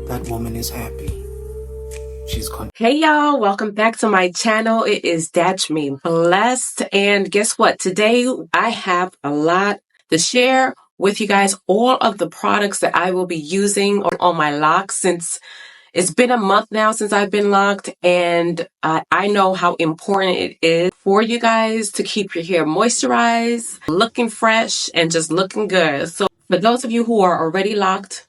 that woman is happy. Hey y'all, welcome back to my channel. It is Datch Me Blessed, and guess what? Today I have a lot to share with you guys, all of the products that I will be using on my locks, since it's been a month now since I've been locked, and I know how important it is for you guys to keep your hair moisturized, looking fresh, and just looking good. So for those of you who are already locked,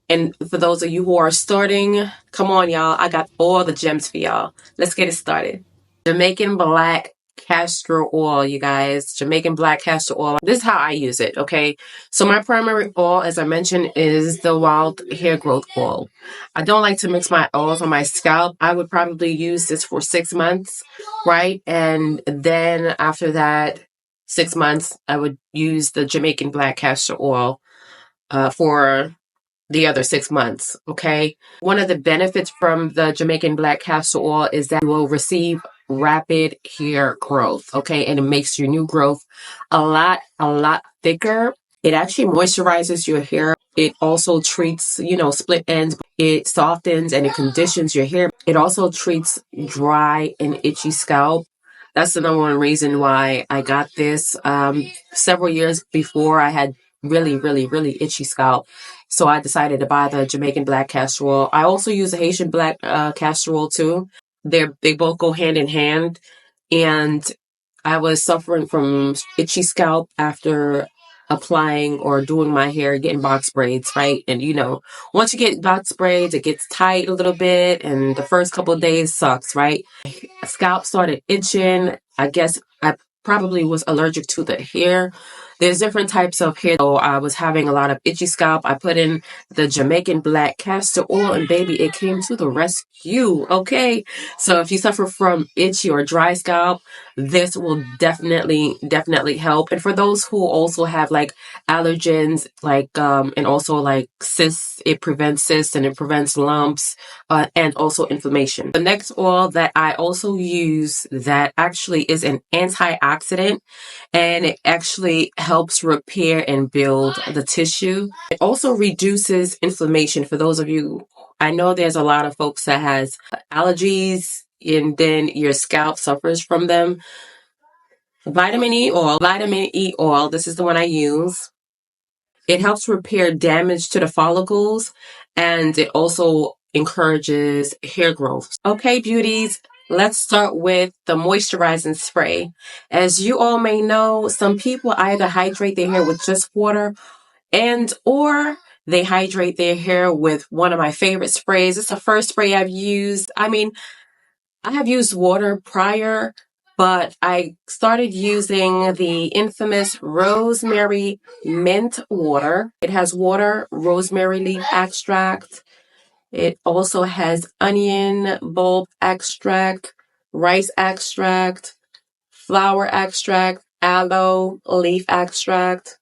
and for those of you who are starting, come on, y'all. I got all the gems for y'all. Let's get it started. Jamaican Black Castor Oil, you guys. Jamaican Black Castor Oil. This is how I use it, okay? So my primary oil, as I mentioned, is the Wild Hair Growth Oil. I don't like to mix my oils on my scalp. I would probably use this for 6 months, right? And then after that 6 months, I would use the Jamaican Black Castor Oil for the other 6 months, okay? One of the benefits from the Jamaican Black Castor Oil is that you will receive rapid hair growth, okay? And it makes your new growth a lot thicker. It actually moisturizes your hair. It also treats, split ends. It softens and it conditions your hair. It also treats dry and itchy scalp. That's the number one reason why I got this. Several years before, I had really itchy scalp. So I decided to buy the Jamaican Black Castor Oil. I also use the Haitian Black Castor Oil too. They both go hand in hand. And I was suffering from itchy scalp after applying or doing my hair, getting box braids, right? And once you get box braids, it gets tight a little bit, and the first couple of days sucks, right? Scalp started itching. I guess I probably was allergic to the hair. There's different types of hair. So I was having a lot of itchy scalp. I put in the Jamaican Black Castor Oil, and baby, it came to the rescue, okay? So if you suffer from itchy or dry scalp, this will definitely help. And for those who also have like allergens, like and also like cysts, it prevents cysts and it prevents lumps, and also inflammation. The next oil that I also use that actually is an antioxidant, and it actually helps repair and build the tissue. It also reduces inflammation. For those of you, I know there's a lot of folks that has allergies and then your scalp suffers from them. Vitamin E oil, this is the one I use. It helps repair damage to the follicles, and it also encourages hair growth. Okay, beauties, let's start with the moisturizing spray. As you all may know, some people either hydrate their hair with just water or they hydrate their hair with one of my favorite sprays. It's the first spray I've used. I have used water prior, but I started using the infamous rosemary mint water. It has water, rosemary leaf extract. It also has onion bulb extract, rice extract, flower extract, aloe leaf extract,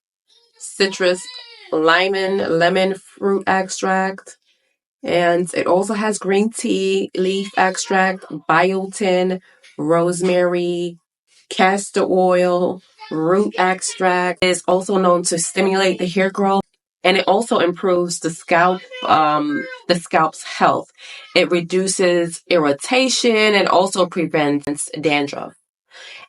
citrus, lemon fruit extract. And it also has green tea, leaf extract, biotin, rosemary, castor oil, root extract. It is also known to stimulate the hair growth, and it also improves the scalp's health. It reduces irritation and also prevents dandruff.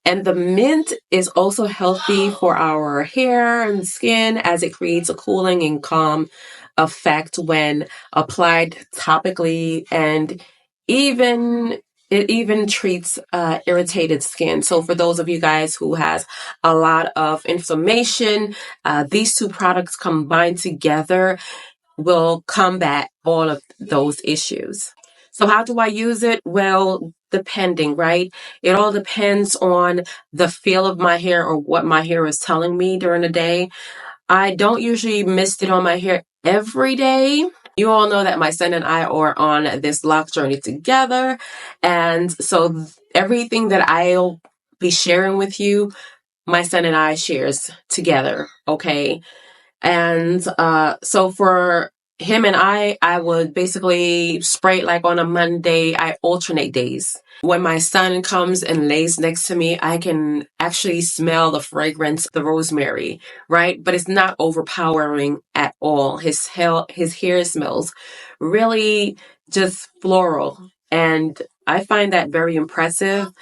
And the mint is also healthy for our hair and skin, as it creates a cooling and calm effect when applied topically, and it even treats irritated skin. So for those of you guys who has a lot of inflammation, these two products combined together will combat all of those issues. So how do I use it? Well, depending, right? It all depends on the feel of my hair or what my hair is telling me during the day. I don't usually mist it on my hair every day. You all know that my son and I are on this lock journey together. And so everything that I'll be sharing with you, my son and I shares together, okay? And so for him and I would basically spray it like on a Monday. I alternate days. When my son comes and lays next to me, I can actually smell the fragrance, the rosemary, right? But it's not overpowering at all. His hair smells really just floral. And I find that very impressive.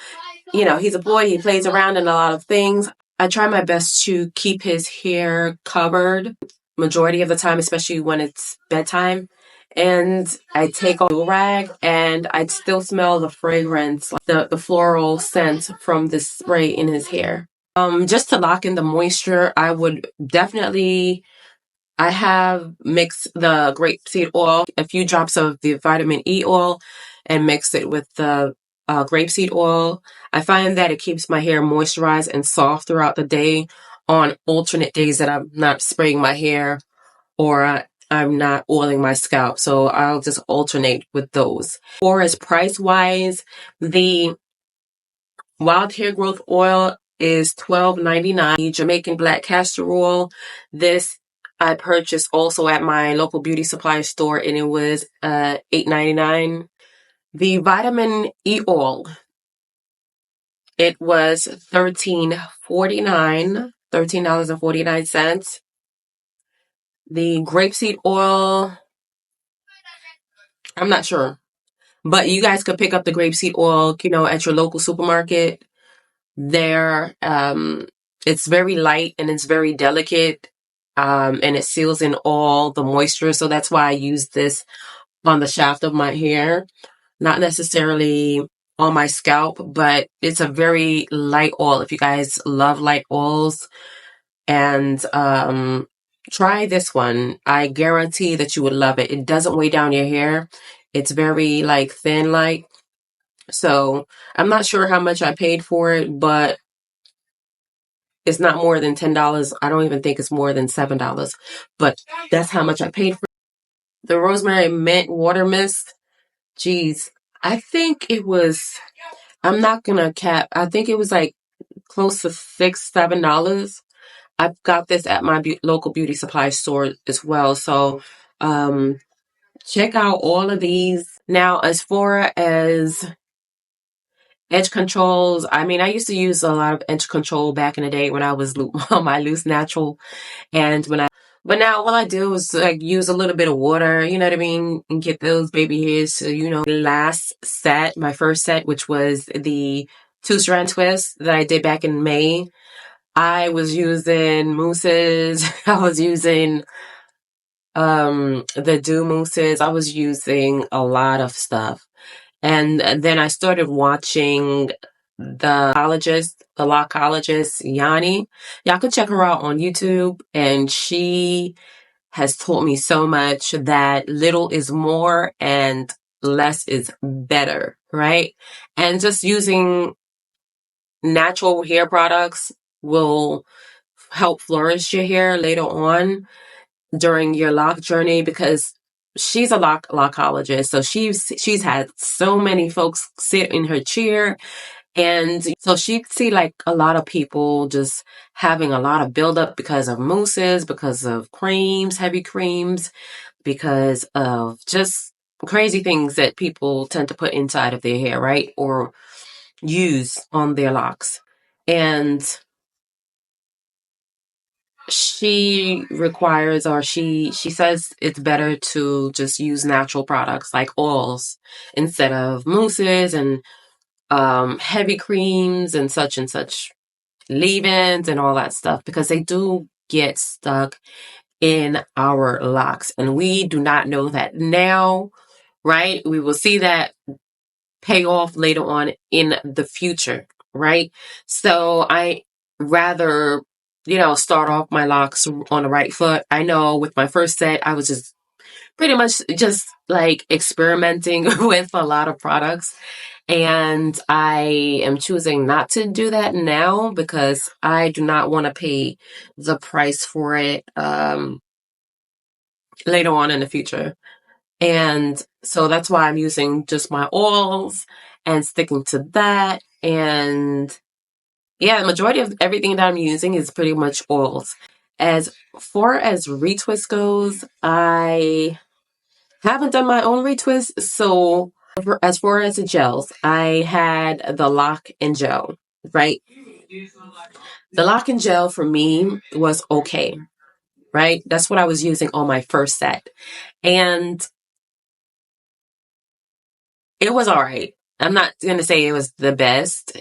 You know, he's a boy, he plays around in a lot of things. I try my best to keep his hair covered majority of the time, especially when it's bedtime. And I take off the rag and I still smell the fragrance, the floral scent from the spray in his hair. Just to lock in the moisture, I would definitely, I have mixed the grapeseed oil, a few drops of the vitamin E oil, and mix it with the grapeseed oil. I find that it keeps my hair moisturized and soft throughout the day on alternate days that I'm not spraying my hair or I'm not oiling my scalp. So I'll just alternate with those. Or as price wise, the wild hair growth oil is $12.99. The Jamaican black castor oil, this I purchased also at my local beauty supply store and it was $8.99. The vitamin E oil, it was $13.49. The grapeseed oil, I'm not sure. But you guys could pick up the grapeseed oil, you know, at your local supermarket. There, it's very light and it's very delicate, and it seals in all the moisture. So that's why I use this on the shaft of my hair, not necessarily on my scalp, but it's a very light oil. If you guys love light oils, and try this one. I guarantee that you would love it. It doesn't weigh down your hair. It's very like thin like. So I'm not sure how much I paid for it, but it's not more than $10. I don't even think it's more than $7, but that's how much I paid for it. The rosemary mint water mist. Geez, I think it was, I'm not gonna cap. I think it was like close to $6, $7. I've got this at my local beauty supply store as well. So, check out all of these. Now, as far as edge controls, I mean, I used to use a lot of edge control back in the day when I was on my loose natural. But now all I do is like use a little bit of water, you know what I mean? And get those baby hairs. So, you know, last set, my first set, which was the 2-strand twist that I did back in May. I was using mousses. I was using the dew mousses. I was using a lot of stuff. And then I started watching the loccologist, Yanni. Y'all could check her out on YouTube. And she has taught me so much that little is more and less is better, right? And just using natural hair products will help flourish your hair later on during your lock journey, because she's a lockologist. So she's had so many folks sit in her chair, and so she see like a lot of people just having a lot of buildup because of mousses, because of creams, heavy creams, because of just crazy things that people tend to put inside of their hair, right? Or use on their locks. And she requires, or she says it's better to just use natural products like oils instead of mousses and heavy creams and such leave-ins and all that stuff, because they do get stuck in our locks and we do not know that now, right? We will see that pay off later on in the future, right? So I rather, you know, start off my locks on the right foot. I know with my first set, I was just pretty much just like experimenting with a lot of products. And I am choosing not to do that now because I do not want to pay the price for it later on in the future. And so that's why I'm using just my oils and sticking to that. And yeah, the majority of everything that I'm using is pretty much oils. As far as retwist goes, I haven't done my own retwist. So as far as the gels, I had the lock and gel, right? The lock and gel for me was okay, right? That's what I was using on my first set. And it was all right. I'm not going to say it was the best,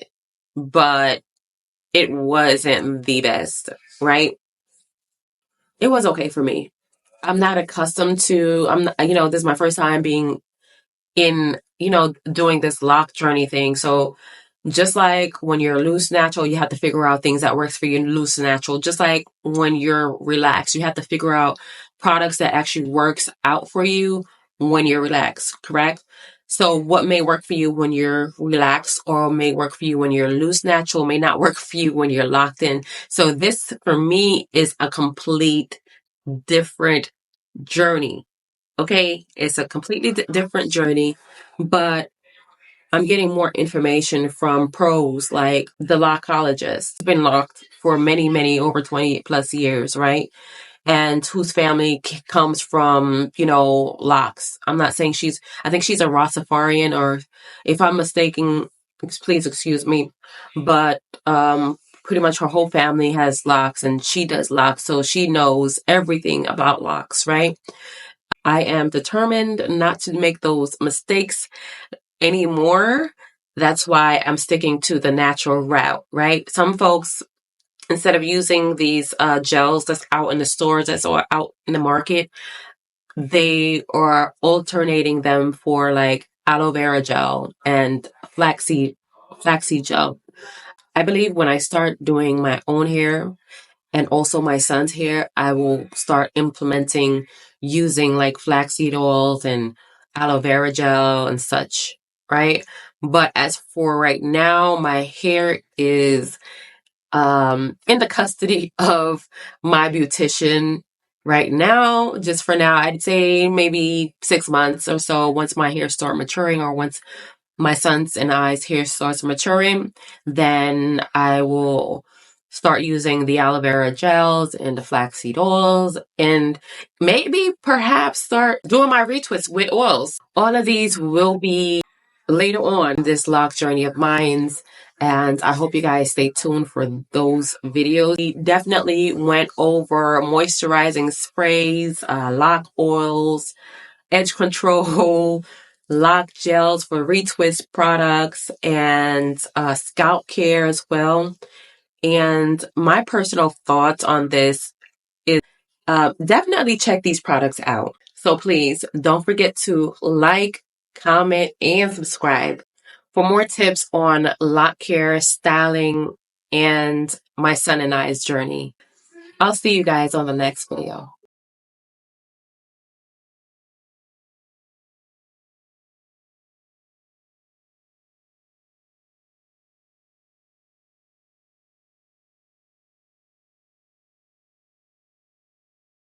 but it wasn't the best, right? It was okay for me. I'm not accustomed to, this is my first time being in, doing this lock journey thing. So just like when you're loose natural, you have to figure out things that works for you loose natural. Just like when you're relaxed, you have to figure out products that actually works out for you when you're relaxed, correct? So what may work for you when you're relaxed or may work for you when you're loose natural may not work for you when you're locked in. So this for me is a complete different journey. Okay. It's a completely different journey, but I'm getting more information from pros like the lockologist. He's been locked for many, many over 20 plus years, right? And whose family comes from, Locs. I'm not saying I think she's a Rastafarian, or if I'm mistaken, please excuse me. But pretty much her whole family has locks and she does locks. So she knows everything about locks, right? I am determined not to make those mistakes anymore. That's why I'm sticking to the natural route, right? Some folks, instead of using these gels that's out in the stores, that's out in the market, they are alternating them for like aloe vera gel and flaxseed gel. I believe when I start doing my own hair and also my son's hair, I will start implementing using like flaxseed oils and aloe vera gel and such, right? But as for right now, my hair is in the custody of my beautician right now. Just for now, I'd say maybe 6 months or so, once my hair start maturing or once my son's and I's hair starts maturing, then I will start using the aloe vera gels and the flaxseed oils and maybe perhaps start doing my retwists with oils. All of these will be later on this lock journey of mine's, and I hope you guys stay tuned for those videos. We definitely went over moisturizing sprays, lock oils, edge control, lock gels for retwist products, and scalp care as well. And my personal thoughts on this is definitely check these products out. So please don't forget to like, comment, and subscribe for more tips on lock care, styling, and my son and I's journey. I'll see you guys on the next video.